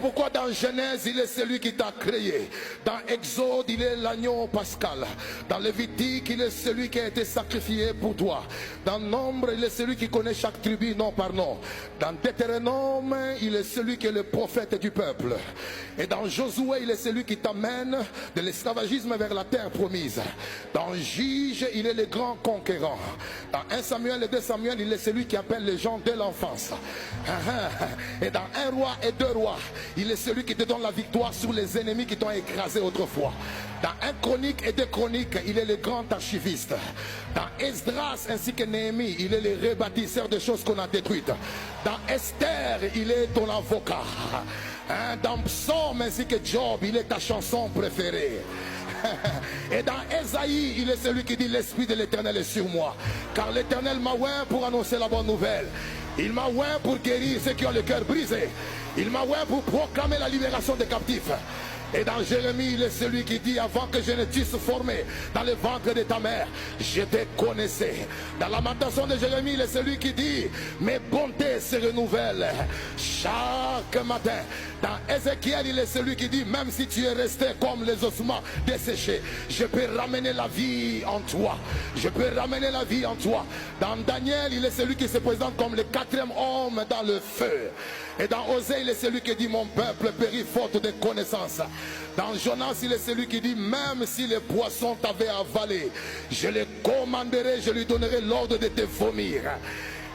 pourquoi dans Genèse, il est celui qui t'a créé. Dans Exode, il est l'agneau pascal. Dans Lévitique, il est celui qui a été sacrifié pour toi. Dans Nombre, il est celui qui connaît chaque tribu nom par nom. Dans Deutéronome, il est celui qui est le prophète du peuple. Et dans Josué, il est celui qui t'amène de l'esclavagisme vers la terre promise. Dans Juge, il est le grand conquérant. Dans 1 Samuel et 2 Samuel, il est celui qui appelle les gens dès l'enfance. Et dans 1 roi et 2 rois, il est celui qui te donne la victoire sur les ennemis qui t'ont écrasé autrefois. Dans 1 chronique et 2 chroniques, il est le grand archiviste. Dans Esdras ainsi que Néhémie, il est le rebâtisseur des choses qu'on a détruites. Dans Esther, il est ton avocat. Dans Psaume ainsi que Job, il est ta chanson préférée. Et dans Ésaïe, il est celui qui dit l'Esprit de l'Éternel est sur moi. Car l'Éternel m'a oint pour annoncer la bonne nouvelle. Il m'a oint pour guérir ceux qui ont le cœur brisé. Il m'a oint pour proclamer la libération des captifs. Et dans Jérémie, il est celui qui dit avant que je ne t'eusse formé dans le ventre de ta mère, je te connaissais. Dans la Lamentation de Jérémie, il est celui qui dit mes bontés se renouvellent chaque matin. Dans Ézéchiel, il est celui qui dit même si tu es resté comme les ossements desséchés, je peux ramener la vie en toi. Je peux ramener la vie en toi. Dans Daniel, il est celui qui se présente comme le 4e homme dans le feu. Et dans Osée, il est celui qui dit mon peuple périt faute de connaissance. Dans Jonas, il est celui qui dit même si les poissons t'avaient avalé, je les commanderai, je lui donnerai l'ordre de te vomir.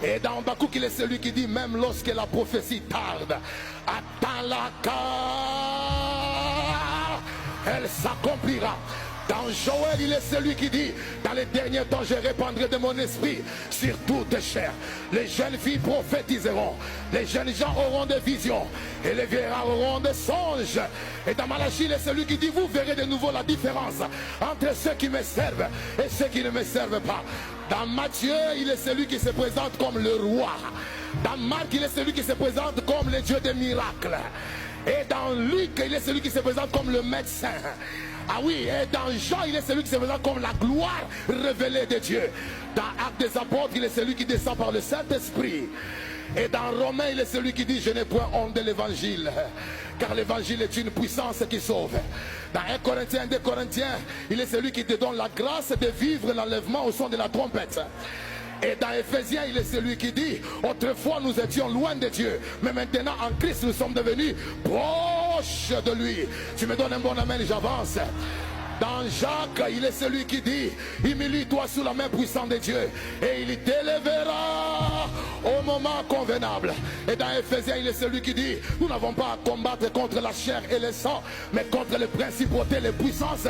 Et dans Habakkuk, il est celui qui dit même lorsque la prophétie tarde, attends-la car elle s'accomplira. Dans Joël, il est celui qui dit dans les derniers temps, je répandrai de mon esprit sur toutes chairs. Les jeunes filles prophétiseront, les jeunes gens auront des visions et les vieillards auront des songes. Et dans Malachie, il est celui qui dit vous verrez de nouveau la différence entre ceux qui me servent et ceux qui ne me servent pas. Dans Matthieu, il est celui qui se présente comme le roi. Dans Marc, il est celui qui se présente comme le Dieu des miracles. Et dans Luc, il est celui qui se présente comme le médecin. Ah oui, et dans Jean, il est celui qui se présente comme la gloire révélée de Dieu. Dans Actes des Apôtres, il est celui qui descend par le Saint-Esprit. Et dans Romains, il est celui qui dit je n'ai point honte de l'évangile, car l'évangile est une puissance qui sauve. Dans 1 Corinthiens, 2 Corinthiens, il est celui qui te donne la grâce de vivre l'enlèvement au son de la trompette. Et dans Éphésiens, il est celui qui dit autrefois nous étions loin de Dieu, mais maintenant en Christ nous sommes devenus proches de lui. Tu me donnes un bon amen, j'avance. Dans Jacques, il est celui qui dit humilie-toi sous la main puissante de Dieu et il t'élèvera au moment convenable. Et dans Éphésiens, il est celui qui dit nous n'avons pas à combattre contre la chair et le sang, mais contre les principautés, les puissances